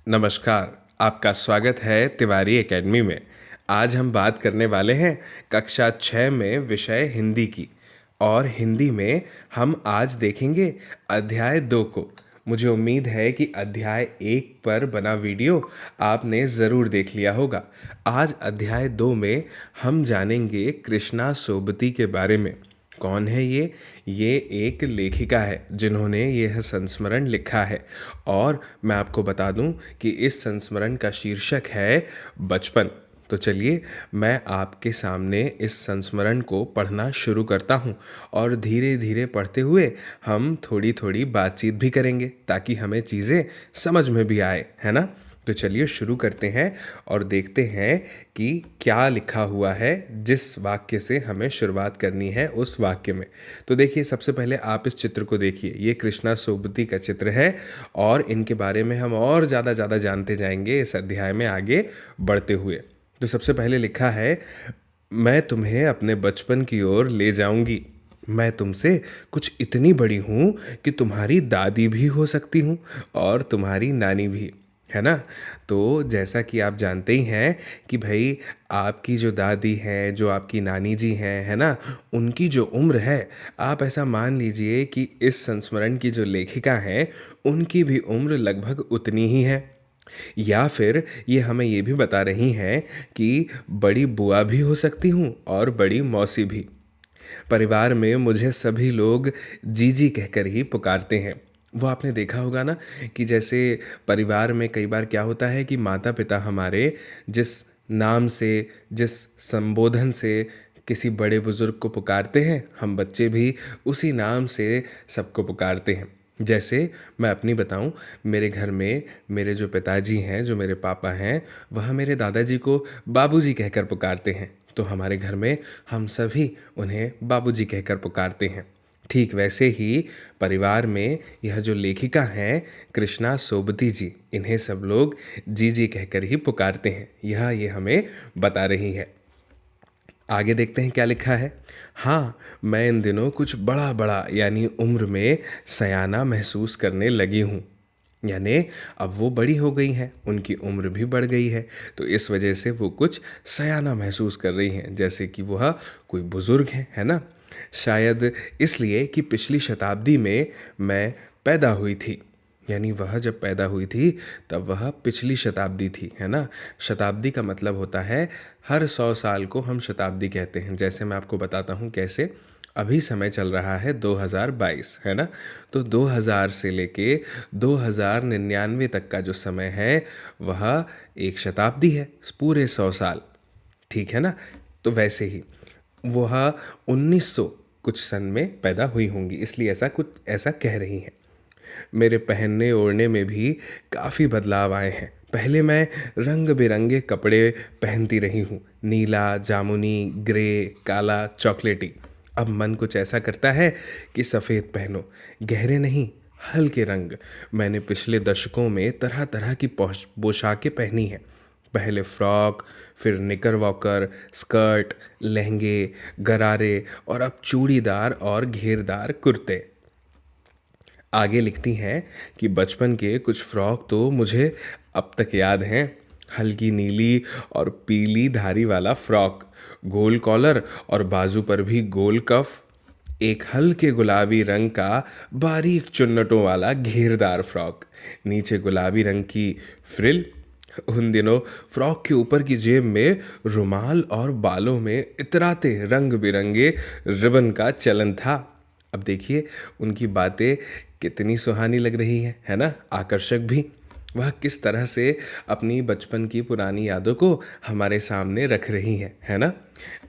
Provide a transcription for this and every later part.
नमस्कार, आपका स्वागत है तिवारी एकेडमी में। आज हम बात करने वाले हैं कक्षा 6 में विषय हिंदी की। और हिंदी में हम आज देखेंगे अध्याय 2 को। मुझे उम्मीद है कि अध्याय 1 पर बना वीडियो आपने ज़रूर देख लिया होगा। आज अध्याय 2 में हम जानेंगे कृष्णा सोबती के बारे में। कौन है ये एक लेखिका है जिन्होंने यह संस्मरण लिखा है। और मैं आपको बता दूं कि इस संस्मरण का शीर्षक है बचपन। तो चलिए मैं आपके सामने इस संस्मरण को पढ़ना शुरू करता हूं और धीरे धीरे पढ़ते हुए हम थोड़ी थोड़ी बातचीत भी करेंगे ताकि हमें चीज़ें समझ में भी आए, है ना। तो चलिए शुरू करते हैं और देखते हैं कि क्या लिखा हुआ है। जिस वाक्य से हमें शुरुआत करनी है उस वाक्य में। तो देखिए, सबसे पहले आप इस चित्र को देखिए। ये कृष्णा सोबती का चित्र है और इनके बारे में हम और ज़्यादा जानते जाएंगे इस अध्याय में आगे बढ़ते हुए। तो सबसे पहले लिखा है, मैं तुम्हें अपने बचपन की ओर ले जाऊंगी। मैं तुमसे कुछ इतनी बड़ी हूँ कि तुम्हारी दादी भी हो सकती हूँ और तुम्हारी नानी भी, है ना। तो जैसा कि आप जानते ही हैं कि भाई आपकी जो दादी हैं, जो आपकी नानी जी हैं, है ना, उनकी जो उम्र है, आप ऐसा मान लीजिए कि इस संस्मरण की जो लेखिका हैं उनकी भी उम्र लगभग उतनी ही है। या फिर ये हमें ये भी बता रही हैं कि बड़ी बुआ भी हो सकती हूँ और बड़ी मौसी भी। परिवार में मुझे सभी लोग जीजी कहकर ही पुकारते हैं। वो आपने देखा होगा ना कि जैसे परिवार में कई बार क्या होता है कि माता पिता हमारे जिस नाम से, जिस संबोधन से किसी बड़े बुजुर्ग को पुकारते हैं, हम बच्चे भी उसी नाम से सबको पुकारते हैं। जैसे मैं अपनी बताऊं, मेरे घर में मेरे जो पिताजी हैं, जो मेरे पापा हैं, वह मेरे दादाजी को बाबूजी कहकर पुकारते हैं। तो हमारे घर में हम सभी उन्हें बाबूजी कहकर पुकारते हैं। ठीक वैसे ही परिवार में यह जो लेखिका हैं कृष्णा सोबती जी, इन्हें सब लोग जीजी कहकर ही पुकारते हैं। यह ये हमें बता रही है। आगे देखते हैं क्या लिखा है। हाँ, मैं इन दिनों कुछ बड़ा बड़ा यानी उम्र में सयाना महसूस करने लगी हूँ। यानी अब वो बड़ी हो गई हैं, उनकी उम्र भी बढ़ गई है, तो इस वजह से वो कुछ सयाना महसूस कर रही हैं, जैसे कि वह कोई बुज़ुर्ग हैं, है ना। शायद इसलिए कि पिछली शताब्दी में मैं पैदा हुई थी। यानी वह जब पैदा हुई थी तब वह पिछली शताब्दी थी, है ना। शताब्दी का मतलब होता है हर 100 साल को हम शताब्दी कहते हैं। जैसे मैं आपको बताता हूँ कैसे। अभी समय चल रहा है 2022, है ना। तो 2000 से लेके 2099 तक का जो समय है वह एक शताब्दी है, पूरे 100 साल, ठीक है ना। तो वैसे ही वह 1900 कुछ सन में पैदा हुई होंगी, इसलिए ऐसा कह रही हैं। मेरे पहनने ओढ़ने में भी काफ़ी बदलाव आए हैं। पहले मैं रंग बिरंगे कपड़े पहनती रही हूँ, नीला, जामुनी, ग्रे, काला, चॉकलेटी। अब मन कुछ ऐसा करता है कि सफ़ेद पहनो, गहरे नहीं, हल्के रंग। मैंने पिछले दशकों में तरह तरह की पोशाकें पहनी हैं। पहले फ्रॉक, फिर निकरवॉकर, स्कर्ट, लहंगे, गरारे और अब चूड़ीदार और घेरदार कुर्ते। आगे लिखती हैं कि बचपन के कुछ फ्रॉक तो मुझे अब तक याद हैं। हल्की नीली और पीली धारी वाला फ्रॉक, गोल कॉलर और बाजू पर भी गोल कफ। एक हल्के गुलाबी रंग का बारीक चुन्नटों वाला घेरदार फ्रॉक, नीचे गुलाबी रंग की फ्रिल। उन दिनों फ्रॉक के ऊपर की जेब में रुमाल और बालों में इतराते रंग बिरंगे रिबन का चलन था। अब देखिए उनकी बातें कितनी सुहानी लग रही है ना, आकर्षक भी। वह किस तरह से अपनी बचपन की पुरानी यादों को हमारे सामने रख रही हैं, है ना।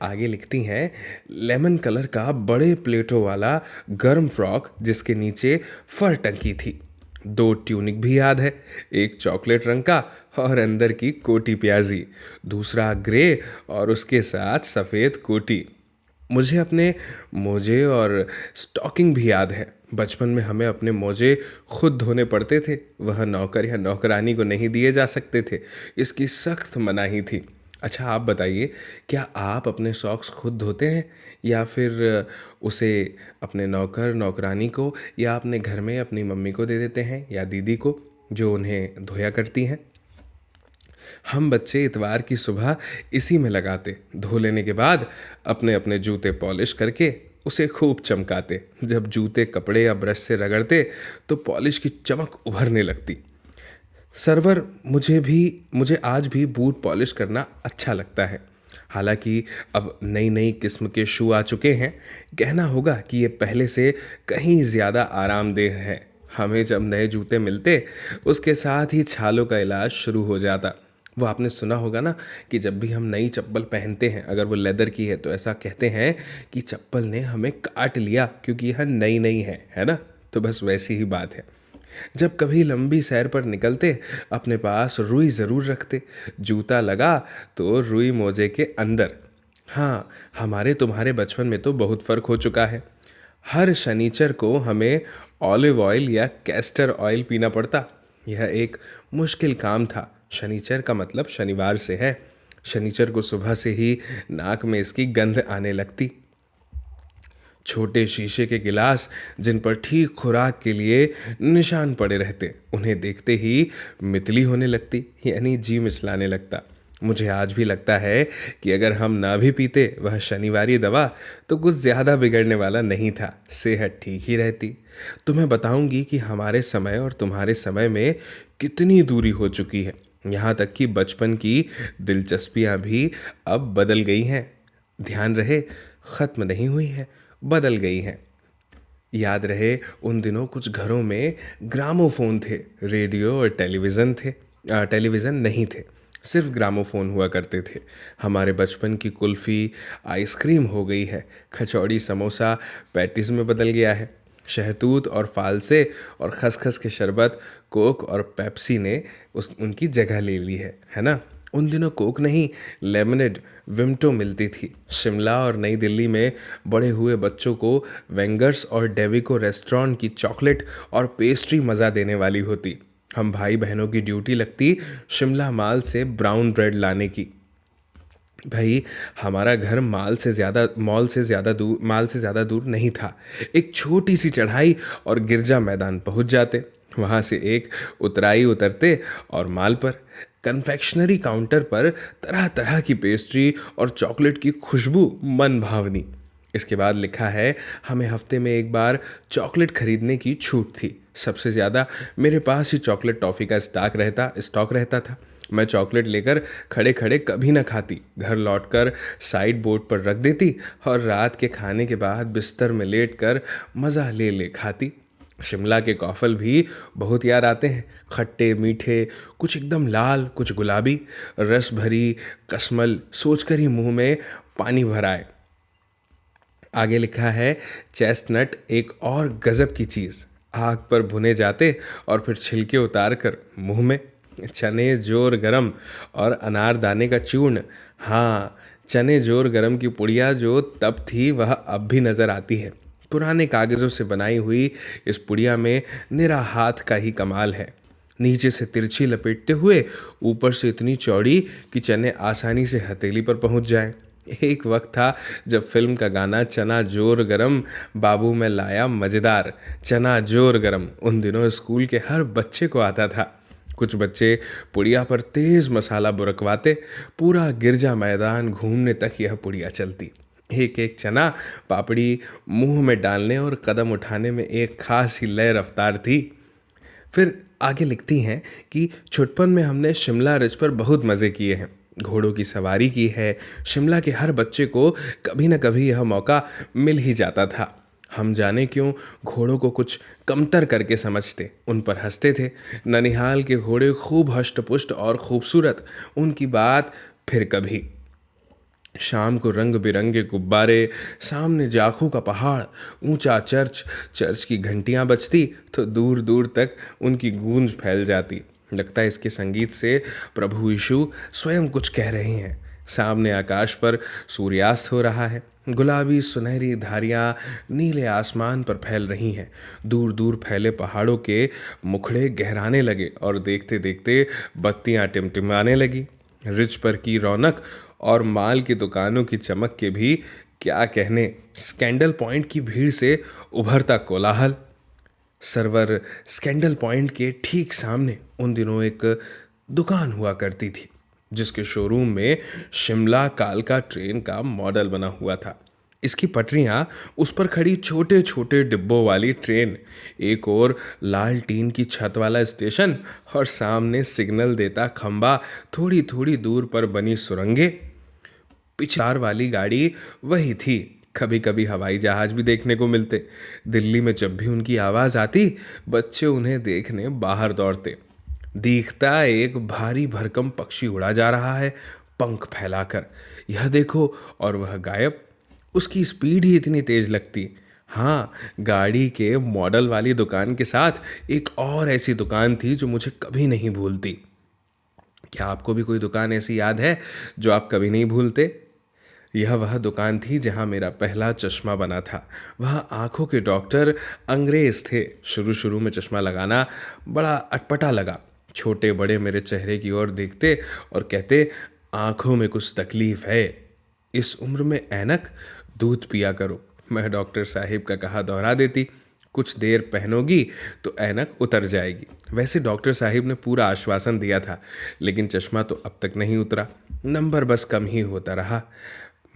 आगे लिखती हैं, लेमन कलर का बड़े प्लेटों वाला गर्म फ्रॉक जिसके नीचे फर टंकी थी। दो ट्यूनिक भी याद है, एक चॉकलेट रंग का और अंदर की कोटी प्याजी, दूसरा ग्रे और उसके साथ सफ़ेद कोटी। मुझे अपने मोजे और स्टॉकिंग भी याद है। बचपन में हमें अपने मोजे खुद धोने पड़ते थे, वह नौकर या नौकरानी को नहीं दिए जा सकते थे, इसकी सख्त मनाही थी। अच्छा आप बताइए, क्या आप अपने सॉक्स खुद धोते हैं या फिर उसे अपने नौकर नौकरानी को या अपने घर में अपनी मम्मी को दे देते हैं या दीदी को। जो उन्हें धोया करती हैं। हम बच्चे इतवार की सुबह इसी में लगाते, धो लेने के बाद अपने अपने जूते पॉलिश करके उसे खूब चमकाते। जब जूते कपड़े या ब्रश से रगड़ते तो पॉलिश की चमक उभरने लगती। सरवर, मुझे आज भी बूट पॉलिश करना अच्छा लगता है। हालांकि अब नई नई किस्म के शू आ चुके हैं, कहना होगा कि ये पहले से कहीं ज़्यादा आरामदेह है। हमें जब नए जूते मिलते, उसके साथ ही छालों का इलाज शुरू हो जाता। वो आपने सुना होगा ना कि जब भी हम नई चप्पल पहनते हैं, अगर वो लेदर की है, तो ऐसा कहते हैं कि चप्पल ने हमें काट लिया क्योंकि यह नई नई है ना। तो बस वैसी ही बात है। जब कभी लंबी सैर पर निकलते, अपने पास रुई ज़रूर रखते। जूता लगा तो रुई मोजे के अंदर। हाँ, हमारे तुम्हारे बचपन में तो बहुत फ़र्क हो चुका है। हर शनिचर को हमें ऑलिव ऑयल या कैस्टर ऑयल पीना पड़ता। यह एक मुश्किल काम था। शनिचर का मतलब शनिवार से है। शनिचर को सुबह से ही नाक में इसकी गंध आने लगती। छोटे शीशे के गिलास जिन पर ठीक खुराक के लिए निशान पड़े रहते, उन्हें देखते ही मितली होने लगती, यानी जी मिचलाने लगता। मुझे आज भी लगता है कि अगर हम ना भी पीते वह शनिवारी दवा, तो कुछ ज़्यादा बिगड़ने वाला नहीं था, सेहत ठीक ही रहती। तो मैं बताऊंगी कि हमारे समय और तुम्हारे समय में कितनी दूरी हो चुकी है। यहाँ तक कि बचपन की दिलचस्पियाँ भी अब बदल गई हैं। ध्यान रहे, ख़त्म नहीं हुई है, बदल गई हैं। याद रहे, उन दिनों कुछ घरों में ग्रामोफोन थे, रेडियो और टेलीविज़न नहीं थे, सिर्फ ग्रामोफोन हुआ करते थे। हमारे बचपन की कुल्फ़ी आइसक्रीम हो गई है, कचौड़ी समोसा पैटीज़ में बदल गया है। शहतूत और फालसे और खसखस के शरबत, कोक और पेप्सी ने उनकी जगह ले ली है ना। उन दिनों कोक नहीं, लेमनेड, विम्टो मिलती थी। शिमला और नई दिल्ली में बड़े हुए बच्चों को वेंगर्स और डेविको रेस्टोरेंट की चॉकलेट और पेस्ट्री मज़ा देने वाली होती। हम भाई बहनों की ड्यूटी लगती शिमला माल से ब्राउन ब्रेड लाने की। भाई, हमारा घर माल से ज़्यादा दूर नहीं था। एक छोटी सी चढ़ाई और गिरजा मैदान पहुंच जाते। वहाँ से एक उतराई उतरते और माल पर कन्फेक्शनरी काउंटर पर तरह तरह की पेस्ट्री और चॉकलेट की खुशबू मन भावनी। इसके बाद लिखा है, हमें हफ्ते में एक बार चॉकलेट खरीदने की छूट थी। सबसे ज़्यादा मेरे पास ही चॉकलेट टॉफ़ी का स्टॉक रहता था। मैं चॉकलेट लेकर खड़े खड़े कभी न खाती, घर लौटकर साइड बोर्ड पर रख देती और रात के खाने के बाद बिस्तर में लेटकर मज़ा ले ले खाती। शिमला के कॉफल भी बहुत याद आते हैं। खट्टे मीठे, कुछ एकदम लाल, कुछ गुलाबी, रस भरी कस्मल सोचकर ही मुंह में पानी भर आए। आगे लिखा है, चेस्टनट एक और गजब की चीज़, आग पर भुने जाते और फिर छिलके उतार कर मुंह में। चने जोर गरम और अनारदाने का चूर्ण। हाँ, चने जोर गरम की पुड़िया जो तब थी वह अब भी नज़र आती है। पुराने कागज़ों से बनाई हुई इस पुड़िया में निरा हाथ का ही कमाल है। नीचे से तिरछी लपेटते हुए, ऊपर से इतनी चौड़ी कि चने आसानी से हथेली पर पहुंच जाएं। एक वक्त था जब फिल्म का गाना चना जोर गरम, बाबू मैं लाया मज़ेदार, चना जोर गरम, उन दिनों स्कूल के हर बच्चे को आता था। कुछ बच्चे पुड़िया पर तेज मसाला बुरकवाते, पूरा गिरजा मैदान घूमने तक यह पुड़िया चलती। एक एक चना पापड़ी मुंह में डालने और कदम उठाने में एक खास ही लय रफ्तार थी। फिर आगे लिखती हैं कि छुटपन में हमने शिमला रिज पर बहुत मज़े किए हैं, घोड़ों की सवारी की है। शिमला के हर बच्चे को कभी न कभी यह मौका मिल ही जाता था। हम जाने क्यों घोड़ों को कुछ कमतर करके समझते, उन पर हंसते थे। ननिहाल के घोड़े खूब हष्टपुष्ट और खूबसूरत, उनकी बात फिर कभी। शाम को रंग बिरंगे गुब्बारे, सामने जाखू का पहाड़, ऊंचा चर्च की घंटियां बजती तो दूर दूर तक उनकी गूंज फैल जाती। लगता है इसके संगीत से प्रभु यीशु स्वयं कुछ कह रहे हैं। सामने आकाश पर सूर्यास्त हो रहा है, गुलाबी सुनहरी धारियां नीले आसमान पर फैल रही हैं। दूर दूर फैले पहाड़ों के मुखड़े गहराने लगे और देखते देखते बत्तियां टिमटिमाने लगी। रिज पर की रौनक और माल की दुकानों की चमक के भी क्या कहने। स्कैंडल पॉइंट की भीड़ से उभरता कोलाहल, सर्वर स्कैंडल पॉइंट के ठीक सामने उन दिनों एक दुकान हुआ करती थी, जिसके शोरूम में शिमला कालका ट्रेन का मॉडल बना हुआ था। इसकी पटरियां, उस पर खड़ी छोटे छोटे डिब्बों वाली ट्रेन, एक और लाल टीन की छत वाला स्टेशन और सामने सिग्नल देता खंबा, थोड़ी थोड़ी दूर पर बनी सुरंगें। पिछार वाली गाड़ी वही थी। कभी कभी हवाई जहाज भी देखने को मिलते। दिल्ली में जब भी उनकी आवाज आती, बच्चे उन्हें देखने बाहर दौड़ते। दिखता एक भारी भरकम पक्षी उड़ा जा रहा है, पंख फैलाकर। यह देखो, और वह गायब। उसकी स्पीड ही इतनी तेज लगती। हाँ, गाड़ी के मॉडल वाली दुकान के साथ एक और ऐसी दुकान थी जो मुझे कभी नहीं भूलती। क्या आपको भी कोई दुकान ऐसी याद है जो आप कभी नहीं भूलते? यह वह दुकान थी जहां मेरा पहला चश्मा बना था। वह आंखों के डॉक्टर अंग्रेज थे। शुरू शुरू में चश्मा लगाना बड़ा अटपटा लगा। छोटे बड़े मेरे चेहरे की ओर देखते और कहते, आंखों में कुछ तकलीफ है, इस उम्र में ऐनक, दूध पिया करो। मैं डॉक्टर साहिब का कहा दोहरा देती, कुछ देर पहनोगी तो ऐनक उतर जाएगी। वैसे डॉक्टर साहिब ने पूरा आश्वासन दिया था, लेकिन चश्मा तो अब तक नहीं उतरा। नंबर बस कम ही होता रहा।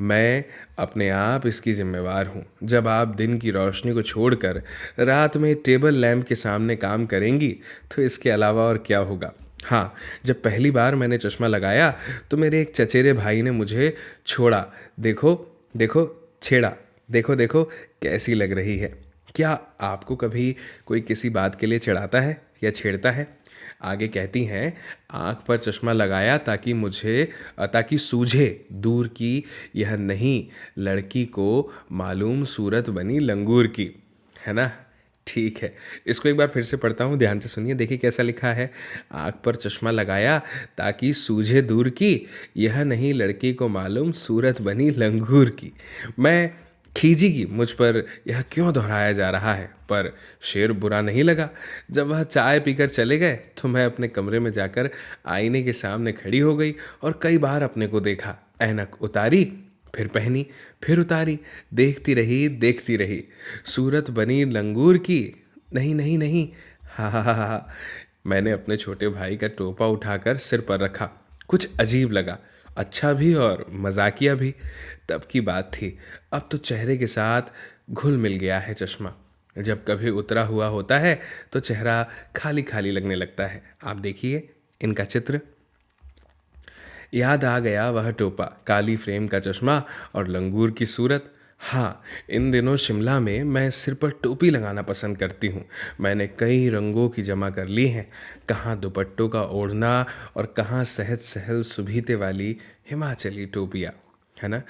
मैं अपने आप इसकी जिम्मेवार हूँ। जब आप दिन की रोशनी को छोड़कर रात में टेबल लैंप के सामने काम करेंगी, तो इसके अलावा और क्या होगा। हाँ, जब पहली बार मैंने चश्मा लगाया तो मेरे एक चचेरे भाई ने मुझे छोड़ा, देखो देखो, छेड़ा, देखो देखो कैसी लग रही है। क्या आपको कभी कोई किसी बात के लिए चिढ़ाता है या छेड़ता है? आगे कहती हैं, आँख पर चश्मा लगाया ताकि सूझे दूर की यह नहीं लड़की को मालूम सूरत बनी लंगूर की। है ना? ठीक है, इसको एक बार फिर से पढ़ता हूँ, ध्यान से सुनिए। देखिए कैसा लिखा है। आँख पर चश्मा लगाया ताकि सूझे दूर की यह नहीं लड़की को मालूम सूरत बनी लंगूर की। मैं खीजी की मुझ पर यह क्यों दोहराया जा रहा है, पर शेर बुरा नहीं लगा। जब वह चाय पीकर चले गए तो मैं अपने कमरे में जाकर आईने के सामने खड़ी हो गई और कई बार अपने को देखा। ऐनक उतारी, फिर पहनी, फिर उतारी, देखती रही। सूरत बनी लंगूर की, नहीं नहीं नहीं, हा हा हा हा। मैंने अपने छोटे भाई का टोपा उठाकर सिर पर रखा। कुछ अजीब लगा, अच्छा भी और मजाकिया भी। तब की बात थी। अब तो चेहरे के साथ घुल मिल गया है चश्मा। जब कभी उतरा हुआ होता है तो चेहरा खाली खाली लगने लगता है। आप देखिए इनका चित्र। याद आ गया वह टोपा, काली फ्रेम का चश्मा और लंगूर की सूरत। हाँ, इन दिनों शिमला में मैं सिर पर टोपी लगाना पसंद करती हूँ। मैंने कई रंगों की जमा कर ली हैं। कहाँ दुपट्टों का ओढ़ना और कहाँ सहज सहल सुभीते वाली हिमाचली टोपियाँ। है ना?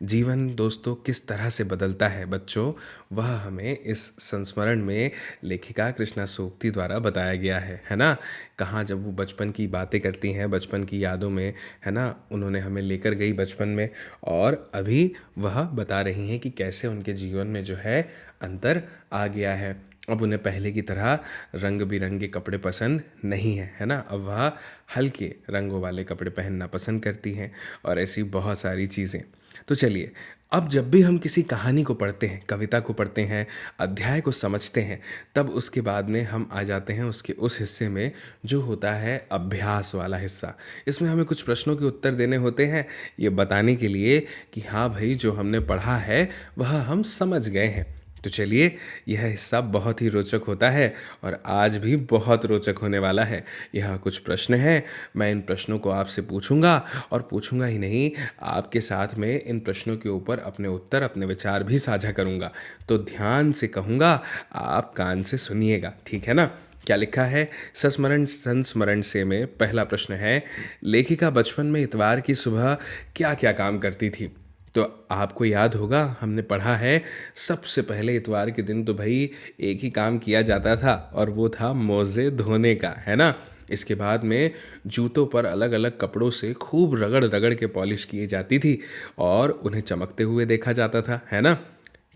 जीवन दोस्तों किस तरह से बदलता है बच्चों, वह हमें इस संस्मरण में लेखिका कृष्णा सोक्ति द्वारा बताया गया है ना? कहाँ जब वो बचपन की बातें करती हैं, बचपन की यादों में, है ना, उन्होंने हमें लेकर गई बचपन में, और अभी वह बता रही हैं कि कैसे उनके जीवन में जो है अंतर आ गया है। अब उन्हें पहले की तरह रंग बिरंगे कपड़े पसंद नहीं हैं, है ना? अब वह हल्के रंगों वाले कपड़े पहनना पसंद करती हैं, और ऐसी बहुत सारी चीज़ें। तो चलिए, अब जब भी हम किसी कहानी को पढ़ते हैं, कविता को पढ़ते हैं, अध्याय को समझते हैं, तब उसके बाद में हम आ जाते हैं उसके उस हिस्से में जो होता है अभ्यास वाला हिस्सा। इसमें हमें कुछ प्रश्नों के उत्तर देने होते हैं, ये बताने के लिए कि हाँ भाई, जो हमने पढ़ा है वह हम समझ गए हैं। तो चलिए, यह हिस्सा बहुत ही रोचक होता है और आज भी बहुत रोचक होने वाला है। यह कुछ प्रश्न हैं, मैं इन प्रश्नों को आपसे पूछूंगा, और पूछूंगा ही नहीं, आपके साथ में इन प्रश्नों के ऊपर अपने उत्तर, अपने विचार भी साझा करूंगा। तो ध्यान से कहूँगा, आप कान से सुनिएगा, ठीक है ना? क्या लिखा है संस्मरण संस्मरण से में पहला प्रश्न है, लेखिका बचपन में इतवार की सुबह क्या क्या काम करती थी? तो आपको याद होगा, हमने पढ़ा है सबसे पहले इतवार के दिन तो भाई एक ही काम किया जाता था, और वो था मोज़े धोने का, है ना? इसके बाद में जूतों पर अलग अलग कपड़ों से खूब रगड़ रगड़ के पॉलिश की जाती थी और उन्हें चमकते हुए देखा जाता था, है ना?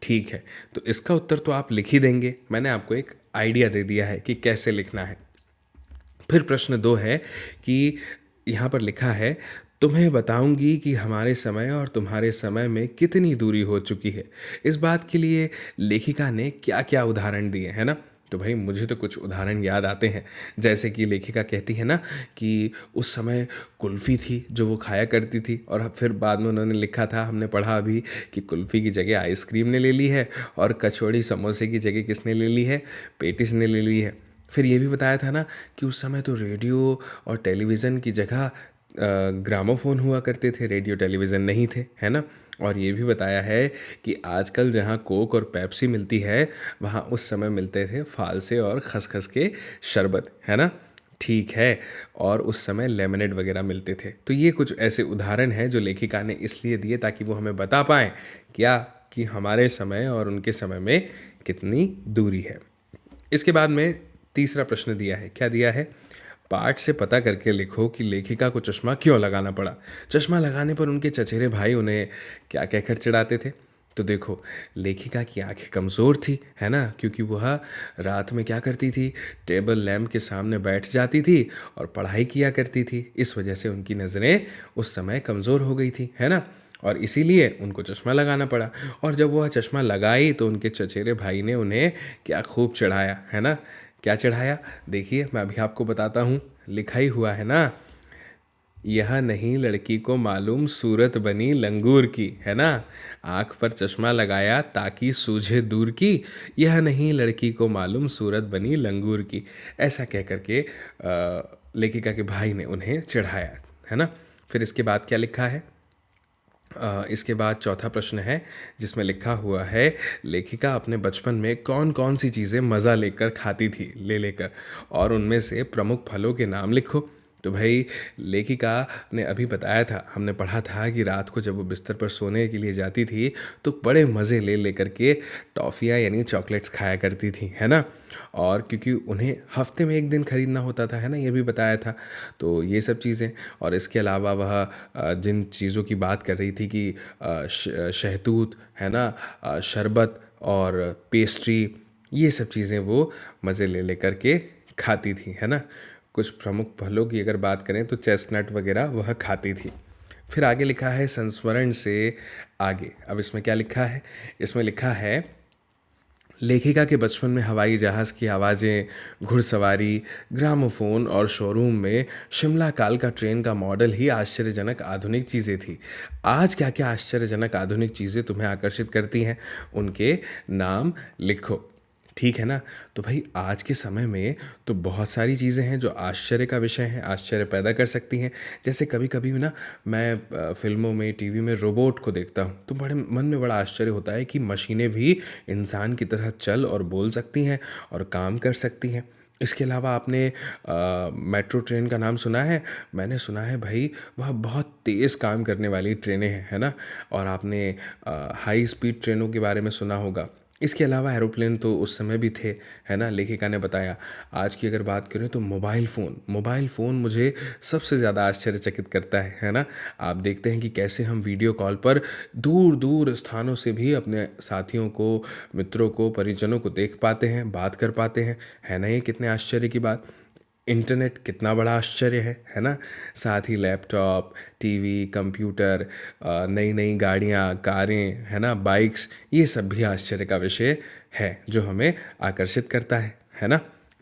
ठीक है, तो इसका उत्तर तो आप लिख ही देंगे। मैंने आपको एक आइडिया दे दिया है कि कैसे लिखना है। फिर प्रश्न 2 है कि यहाँ पर लिखा है, तुम्हें बताऊंगी कि हमारे समय और तुम्हारे समय में कितनी दूरी हो चुकी है। इस बात के लिए लेखिका ने क्या क्या उदाहरण दिए, है ना? तो भाई मुझे तो कुछ उदाहरण याद आते हैं, जैसे कि लेखिका कहती है ना कि उस समय कुल्फ़ी थी जो वो खाया करती थी, और फिर बाद में उन्होंने लिखा था, हमने पढ़ा अभी, कि कुल्फ़ी की जगह आइसक्रीम ने ले ली है, और कचौड़ी समोसे की जगह किसने ले ली है, पेटिस ने ले ली है। फिर ये भी बताया था ना कि उस समय तो रेडियो और टेलीविज़न की जगह ग्रामोफोन हुआ करते थे, रेडियो टेलीविज़न नहीं थे, है ना। और ये भी बताया है कि आजकल जहाँ कोक और पेप्सी मिलती है, वहाँ उस समय मिलते थे फालसे और खसखस के शरबत, है ना। ठीक है। और उस समय लेमनेड वगैरह मिलते थे। तो ये कुछ ऐसे उदाहरण हैं जो लेखिका ने इसलिए दिए ताकि वो हमें बता पाएँ क्या कि हमारे समय और उनके समय में कितनी दूरी है। इसके बाद में तीसरा प्रश्न दिया है। क्या दिया है? पाठ से पता करके लिखो कि लेखिका को चश्मा क्यों लगाना पड़ा। चश्मा लगाने पर उनके चचेरे भाई उन्हें क्या कहकर चिढ़ाते थे। तो देखो, लेखिका की आंखें कमज़ोर थी, है ना, क्योंकि वह रात में क्या करती थी, टेबल लैम्प के सामने बैठ जाती थी और पढ़ाई किया करती थी। इस वजह से उनकी नज़रें उस समय कमज़ोर हो गई थी, है ना, और इसीलिए उनको चश्मा लगाना पड़ा। और जब वह चश्मा लगाई तो उनके चचेरे भाई ने उन्हें क्या खूब चढ़ाया, है ना। क्या चढ़ाया? देखिए, मैं अभी आपको बताता हूँ, लिखा ही हुआ है ना, यह नहीं लड़की को मालूम सूरत बनी लंगूर की, है ना। आँख पर चश्मा लगाया ताकि सूझे दूर की, यह नहीं लड़की को मालूम सूरत बनी लंगूर की। ऐसा कह करके लेखिका के भाई ने उन्हें चढ़ाया, है ना। फिर इसके बाद क्या लिखा है? इसके बाद चौथा प्रश्न है जिसमें लिखा हुआ है, लेखिका अपने बचपन में कौन कौन सी चीज़ें मज़ा लेकर खाती थी, ले लेकर, और उनमें से प्रमुख फलों के नाम लिखो। तो भाई, लेखिका ने अभी बताया था, हमने पढ़ा था कि रात को जब वो बिस्तर पर सोने के लिए जाती थी तो बड़े मज़े ले लेकर के टॉफ़ियाँ यानी चॉकलेट्स खाया करती थी, है ना। और क्योंकि उन्हें हफ्ते में एक दिन ख़रीदना होता था, है ना, ये भी बताया था। तो ये सब चीज़ें, और इसके अलावा वह जिन चीज़ों की बात कर रही थी कि शहतूत, है ना, शरबत और पेस्ट्री, ये सब चीज़ें वो मज़े ले लेकर के खाती थी, है ना। कुछ प्रमुख फलों की अगर बात करें तो चेस्टनट वगैरह वह खाती थी। फिर आगे लिखा है संस्मरण से आगे। अब इसमें क्या लिखा है? इसमें लिखा है, लेखिका के बचपन में हवाई जहाज़ की आवाज़ें, घुड़सवारी, ग्रामोफोन और शोरूम में शिमला कालका ट्रेन का मॉडल ही आश्चर्यजनक आधुनिक चीज़ें थी। आज क्या क्या आश्चर्यजनक आधुनिक चीज़ें तुम्हें आकर्षित करती हैं, उनके नाम लिखो। ठीक है ना। तो भाई, आज के समय में तो बहुत सारी चीज़ें हैं जो आश्चर्य का विषय हैं, आश्चर्य पैदा कर सकती हैं। जैसे कभी कभी ना मैं फिल्मों में, टीवी में रोबोट को देखता हूँ तो बड़े मन में बड़ा आश्चर्य होता है कि मशीनें भी इंसान की तरह चल और बोल सकती हैं और काम कर सकती हैं। इसके अलावा आपने मेट्रो ट्रेन का नाम सुना है? मैंने सुना है भाई, वह बहुत तेज़ काम करने वाली ट्रेनें हैं, है ना। और आपने हाई स्पीड ट्रेनों के बारे में सुना होगा। इसके अलावा एरोप्लेन तो उस समय भी थे, है ना, लेखिका ने बताया। आज की अगर बात करें तो मोबाइल फ़ोन मुझे सबसे ज़्यादा आश्चर्यचकित करता है ना। आप देखते हैं कि कैसे हम वीडियो कॉल पर दूर दूर स्थानों से भी अपने साथियों को, मित्रों को, परिजनों को देख पाते हैं, बात कर पाते हैं, है ना। ये कितने आश्चर्य की बात। इंटरनेट कितना बड़ा आश्चर्य है ना। साथ ही लैपटॉप, टीवी, कंप्यूटर, नई नई गाड़ियाँ, कारें, है ना, बाइक्स, ये सब भी आश्चर्य का विषय है जो हमें आकर्षित करता है ना।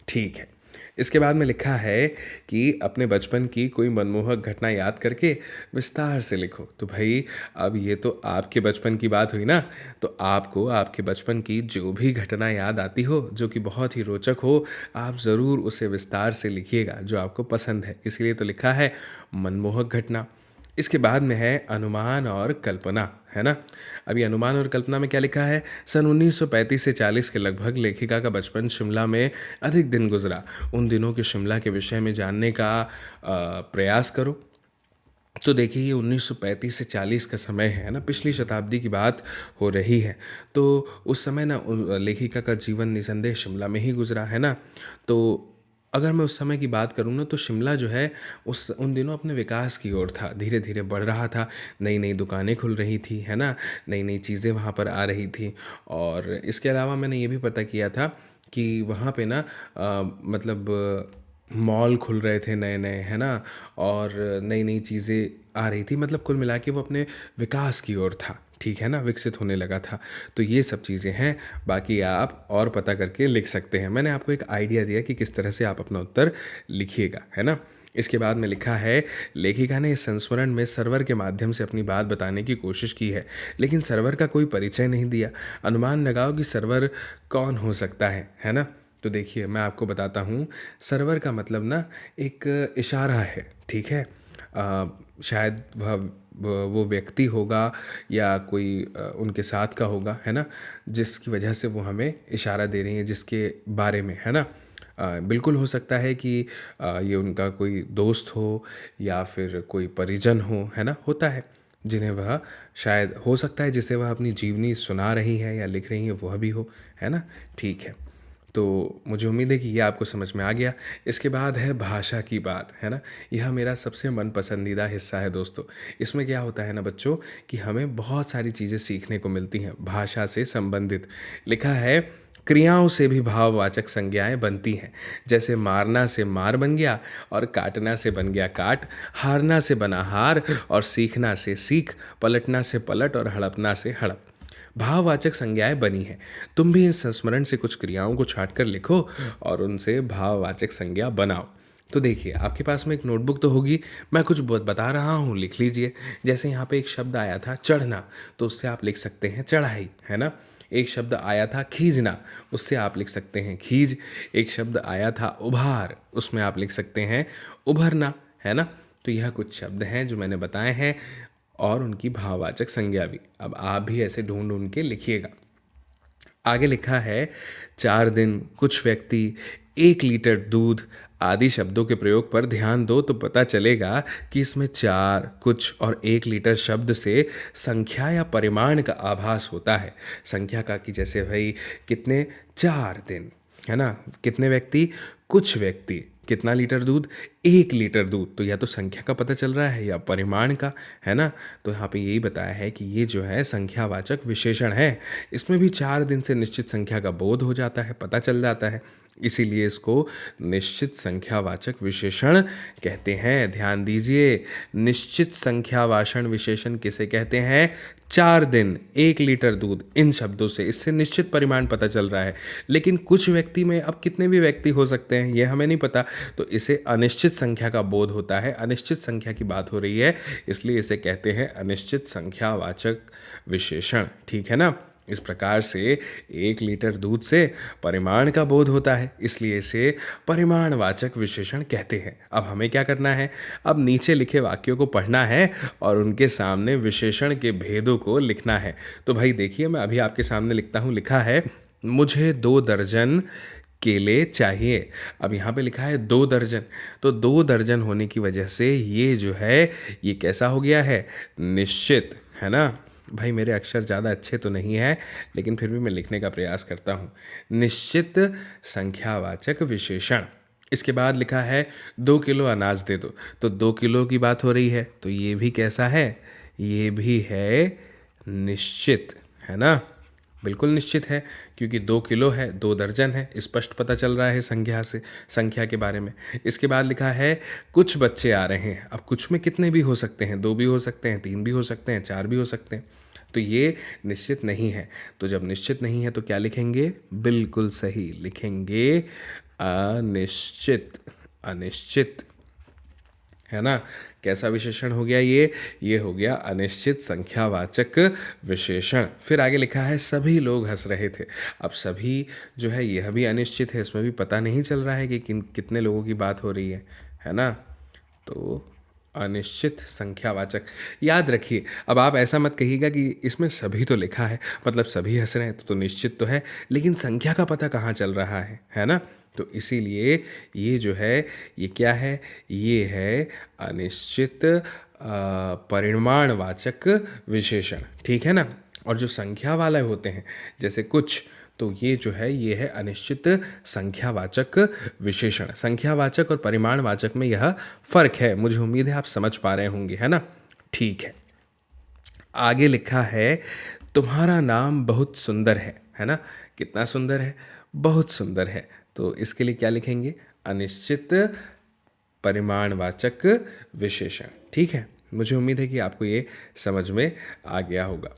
ठीक है। इसके बाद में लिखा है कि अपने बचपन की कोई मनमोहक घटना याद करके विस्तार से लिखो। तो भाई, अब ये तो आपके बचपन की बात हुई ना, तो आपको आपके बचपन की जो भी घटना याद आती हो जो कि बहुत ही रोचक हो, आप ज़रूर उसे विस्तार से लिखिएगा जो आपको पसंद है। इसलिए तो लिखा है मनमोहक घटना। इसके बाद में है अनुमान और कल्पना, है ना। अभी अनुमान और कल्पना में क्या लिखा है? सन 1935 से 40 के लगभग लेखिका का बचपन शिमला में अधिक दिन गुजरा। उन दिनों के शिमला के विषय में जानने का प्रयास करो। तो देखिए, ये 1935 से 40 का समय है ना, पिछली शताब्दी की बात हो रही है। तो उस समय ना लेखिका का जीवन निसंदेह शिमला में ही गुजरा, है ना। तो अगर मैं उस समय की बात करूँ ना, तो शिमला जो है उस उन दिनों अपने विकास की ओर था, धीरे धीरे बढ़ रहा था। नई नई दुकानें खुल रही थी, है ना, नई नई चीज़ें वहाँ पर आ रही थी। और इसके अलावा मैंने ये भी पता किया था कि वहाँ पे ना मतलब मॉल खुल रहे थे नए नए, है ना, और नई नई चीज़ें आ रही थी। मतलब कुल मिला के वो अपने विकास की ओर था। ठीक है ना, विकसित होने लगा था। तो ये सब चीज़ें हैं, बाकी आप और पता करके लिख सकते हैं। मैंने आपको एक आइडिया दिया कि किस तरह से आप अपना उत्तर लिखिएगा, है ना। इसके बाद में लिखा है, लेखिका ने इस संस्मरण में सर्वर के माध्यम से अपनी बात बताने की कोशिश की है, लेकिन सर्वर का कोई परिचय नहीं दिया। अनुमान लगाओ कि सर्वर कौन हो सकता है ना। तो देखिए मैं आपको बताता हूँ, सर्वर का मतलब ना एक इशारा है, ठीक है। शायद वो व्यक्ति होगा या कोई उनके साथ का होगा, है ना, जिसकी वजह से वो हमें इशारा दे रही हैं, जिसके बारे में, है ना। बिल्कुल हो सकता है कि ये उनका कोई दोस्त हो या फिर कोई परिजन हो, है ना, होता है जिन्हें वह, शायद हो सकता है जिसे वह अपनी जीवनी सुना रही है या लिख रही है, वह भी हो, है ना। ठीक है, तो मुझे उम्मीद है कि ये आपको समझ में आ गया। इसके बाद है भाषा की बात, है ना। यह मेरा सबसे मन पसंदीदा हिस्सा है दोस्तों। इसमें क्या होता है ना बच्चों, कि हमें बहुत सारी चीज़ें सीखने को मिलती हैं भाषा से संबंधित। लिखा है, क्रियाओं से भी भाववाचक संज्ञाएं बनती हैं। जैसे मारना से मार बन गया, और काटना से बन गया काट, हारना से बना हार, और सीखना से सीख, पलटना से पलट, और हड़पना से हड़प। भाववाचक संज्ञाएं बनी हैं। तुम भी इस संस्मरण से कुछ क्रियाओं को छांटकर लिखो और उनसे भाववाचक संज्ञा बनाओ। तो देखिए आपके पास में एक नोटबुक तो होगी, मैं कुछ बता रहा हूँ, लिख लीजिए। जैसे यहाँ पे एक शब्द आया था चढ़ना, तो उससे आप लिख सकते हैं चढ़ाई, है ना। एक शब्द आया था खींचना, उससे आप लिख सकते हैं खींच। एक शब्द आया था उभार, उसमें आप लिख सकते हैं उभरना, है ना। तो यह कुछ शब्द हैं जो मैंने बताए हैं, और उनकी भाववाचक संज्ञा भी। अब आप भी ऐसे ढूंढ ढूंढ के लिखिएगा। आगे लिखा है, 4 दिन, कुछ व्यक्ति, 1 लीटर दूध आदि शब्दों के प्रयोग पर ध्यान दो तो पता चलेगा कि इसमें 4, कुछ और 1 लीटर शब्द से संख्या या परिमाण का आभास होता है। संख्या का, कि जैसे भाई कितने, 4 दिन, है ना। कितने व्यक्ति, कुछ व्यक्ति, कितना लीटर दूध, 1 लीटर दूध। तो या तो संख्या का पता चल रहा है या परिमाण का, है ना। तो यहाँ पे यही बताया है कि ये जो है संख्यावाचक विशेषण है। इसमें भी 4 दिन से निश्चित संख्या का बोध हो जाता है, पता चल जाता है, इसीलिए इसको निश्चित संख्यावाचक विशेषण कहते हैं। ध्यान दीजिए, निश्चित संख्यावाचक विशेषण किसे कहते हैं, 4 दिन, 1 लीटर दूध, इन शब्दों से इससे निश्चित परिमाण पता चल रहा है। लेकिन कुछ व्यक्ति में, अब कितने भी व्यक्ति हो सकते हैं ये हमें नहीं पता, तो इसे अनिश्चित संख्या का बोध होता है। अनिश्चित संख्या की बात हो रही है, इसलिए इसे कहते हैं अनिश्चित संख्यावाचक विशेषण, ठीक है ना। इस प्रकार से 1 लीटर दूध से परिमाण का बोध होता है, इसलिए इसे परिमाणवाचक विशेषण कहते हैं। अब हमें क्या करना है, अब नीचे लिखे वाक्यों को पढ़ना है और उनके सामने विशेषण के भेदों को लिखना है। तो भाई देखिए, मैं अभी आपके सामने लिखता हूँ। लिखा है, मुझे 2 दर्जन केले चाहिए। अब यहाँ पे लिखा है 2 दर्जन, तो 2 दर्जन होने की वजह से ये जो है, ये कैसा हो गया है, निश्चित, है ना। भाई मेरे अक्षर ज़्यादा अच्छे तो नहीं हैं, लेकिन फिर भी मैं लिखने का प्रयास करता हूँ। निश्चित संख्यावाचक विशेषण। इसके बाद लिखा है, 2 किलो अनाज दे दो। तो 2 किलो की बात हो रही है, तो ये भी कैसा है, ये भी है निश्चित, है ना। बिल्कुल निश्चित है, क्योंकि 2 किलो है, 2 दर्जन है, स्पष्ट पता चल रहा है संख्या से, संख्या के बारे में। इसके बाद लिखा है, कुछ बच्चे आ रहे हैं। अब कुछ में कितने भी हो सकते हैं, 2 भी हो सकते हैं, 3 भी हो सकते हैं, 4 भी हो सकते हैं। तो ये निश्चित नहीं है। तो जब निश्चित नहीं है तो क्या लिखेंगे, बिल्कुल सही लिखेंगे अनिश्चित। अनिश्चित, है ना। कैसा विशेषण हो गया ये हो गया अनिश्चित संख्यावाचक विशेषण। फिर आगे लिखा है, सभी लोग हंस रहे थे। अब सभी जो है यह भी अनिश्चित है, इसमें भी पता नहीं चल रहा है कि कितने लोगों की बात हो रही है ना। तो अनिश्चित संख्यावाचक, याद रखिए। अब आप ऐसा मत कहिएगा कि इसमें सभी तो लिखा है, मतलब सभी हंस रहे हैं, तो निश्चित तो है, लेकिन संख्या का पता कहाँ चल रहा है ना। तो इसीलिए ये जो है, ये क्या है, ये है अनिश्चित परिमाणवाचक विशेषण, ठीक है ना। और जो संख्या वाले होते हैं, जैसे कुछ, तो ये जो है, ये है अनिश्चित संख्यावाचक विशेषण। संख्यावाचक और परिमाणवाचक में यह फर्क है। मुझे उम्मीद है आप समझ पा रहे होंगे, है ना। ठीक है, आगे लिखा है, तुम्हारा नाम बहुत सुंदर है ना। कितना सुंदर है, बहुत सुंदर है। तो इसके लिए क्या लिखेंगे, अनिश्चित परिमाणवाचक विशेषण, ठीक है। मुझे उम्मीद है कि आपको ये समझ में आ गया होगा।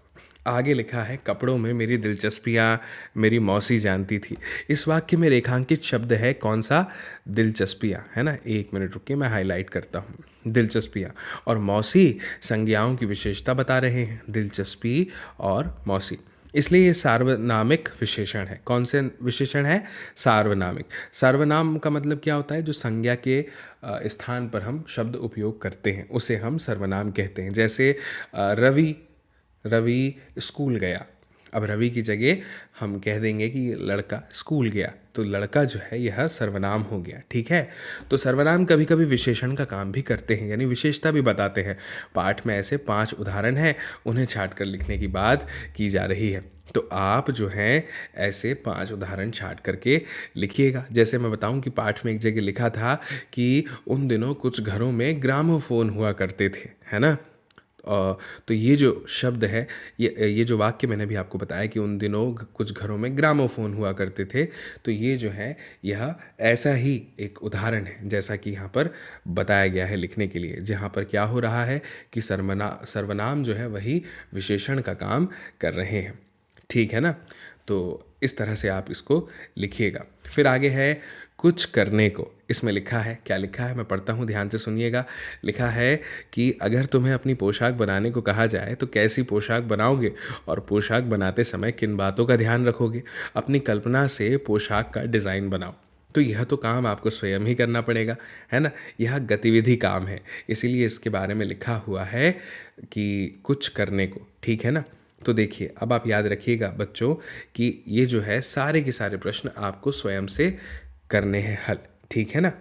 आगे लिखा है, कपड़ों में मेरी दिलचस्पियाँ मेरी मौसी जानती थी। इस वाक्य में रेखांकित शब्द है कौन सा? दिलचस्पियाँ, है ना। एक मिनट रुकिए, मैं हाईलाइट करता हूँ। दिलचस्पियाँ और मौसी संज्ञाओं की विशेषता बता रहे हैं, दिलचस्पी और मौसी। इसलिए ये सार्वनामिक विशेषण है। कौन से विशेषण है? सार्वनामिक। सार्वनाम का मतलब क्या होता है? जो संज्ञा के स्थान पर हम शब्द उपयोग करते हैं उसे हम सर्वनाम कहते हैं। जैसे रवि, रवि स्कूल गया। अब रवि की जगह हम कह देंगे कि लड़का स्कूल गया, तो लड़का जो है यह सर्वनाम हो गया। ठीक है। तो सर्वनाम कभी कभी विशेषण का काम भी करते हैं, यानी विशेषता भी बताते हैं। पाठ में ऐसे 5 उदाहरण हैं, उन्हें छांट कर लिखने की बात की जा रही है। तो आप जो हैं ऐसे 5 उदाहरण छांट करके लिखिएगा। जैसे मैं बताऊं कि पाठ में एक जगह लिखा था कि उन दिनों कुछ घरों में ग्रामोफोन हुआ करते थे, है ना। तो ये जो शब्द है, ये जो वाक्य मैंने भी आपको बताया कि उन दिनों कुछ घरों में ग्रामोफोन हुआ करते थे, तो ये जो है यह ऐसा ही एक उदाहरण है जैसा कि यहाँ पर बताया गया है लिखने के लिए, जहाँ पर क्या हो रहा है कि सर्वनाम जो है वही विशेषण का काम कर रहे हैं। ठीक है ना। तो इस तरह से आप इसको लिखिएगा। फिर आगे है कुछ करने को। इसमें लिखा है, क्या लिखा है मैं पढ़ता हूँ, ध्यान से सुनिएगा। लिखा है कि अगर तुम्हें अपनी पोशाक बनाने को कहा जाए तो कैसी पोशाक बनाओगे और पोशाक बनाते समय किन बातों का ध्यान रखोगे। अपनी कल्पना से पोशाक का डिज़ाइन बनाओ। तो यह तो काम आपको स्वयं ही करना पड़ेगा, है ना। यह गतिविधि काम है, इसीलिए इसके बारे में लिखा हुआ है कि कुछ करने को। ठीक है ना। तो देखिए, अब आप याद रखिएगा बच्चों कि ये जो है सारे के सारे प्रश्न आपको स्वयं से करने हैं हल। ठीक है ना।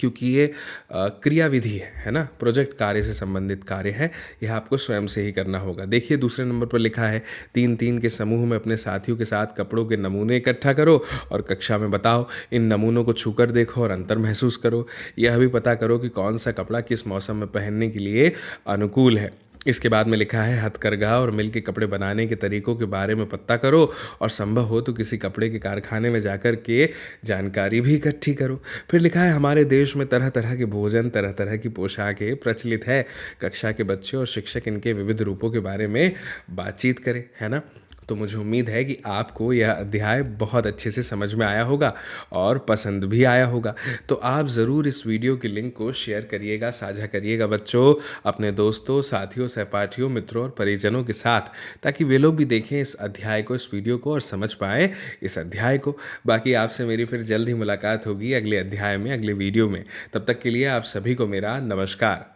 क्योंकि ये क्रियाविधि है ना, प्रोजेक्ट कार्य से संबंधित कार्य है, यह आपको स्वयं से ही करना होगा। देखिए दूसरे नंबर पर लिखा है 3-3 के समूह में अपने साथियों के साथ कपड़ों के नमूने इकट्ठा करो और कक्षा में बताओ। इन नमूनों को छूकर देखो और अंतर महसूस करो। यह भी पता करो कि कौन सा कपड़ा किस मौसम में पहनने के लिए अनुकूल है। इसके बाद में लिखा है हथकरघा और मिल के कपड़े बनाने के तरीकों के बारे में पता करो और संभव हो तो किसी कपड़े के कारखाने में जाकर के जानकारी भी इकट्ठी करो। फिर लिखा है हमारे देश में तरह तरह के भोजन, तरह तरह की पोशाकें प्रचलित है। कक्षा के बच्चे और शिक्षक इनके विविध रूपों के बारे में बातचीत करें, है ना। तो मुझे उम्मीद है कि आपको यह अध्याय बहुत अच्छे से समझ में आया होगा और पसंद भी आया होगा। तो आप ज़रूर इस वीडियो की लिंक को शेयर करिएगा, साझा करिएगा बच्चों अपने दोस्तों, साथियों, सहपाठियों, मित्रों और परिजनों के साथ, ताकि वे लोग भी देखें इस अध्याय को, इस वीडियो को और समझ पाएँ इस अध्याय को। बाकी आपसे मेरी फिर जल्द ही मुलाकात होगी अगले अध्याय में, अगले वीडियो में। तब तक के लिए आप सभी को मेरा नमस्कार।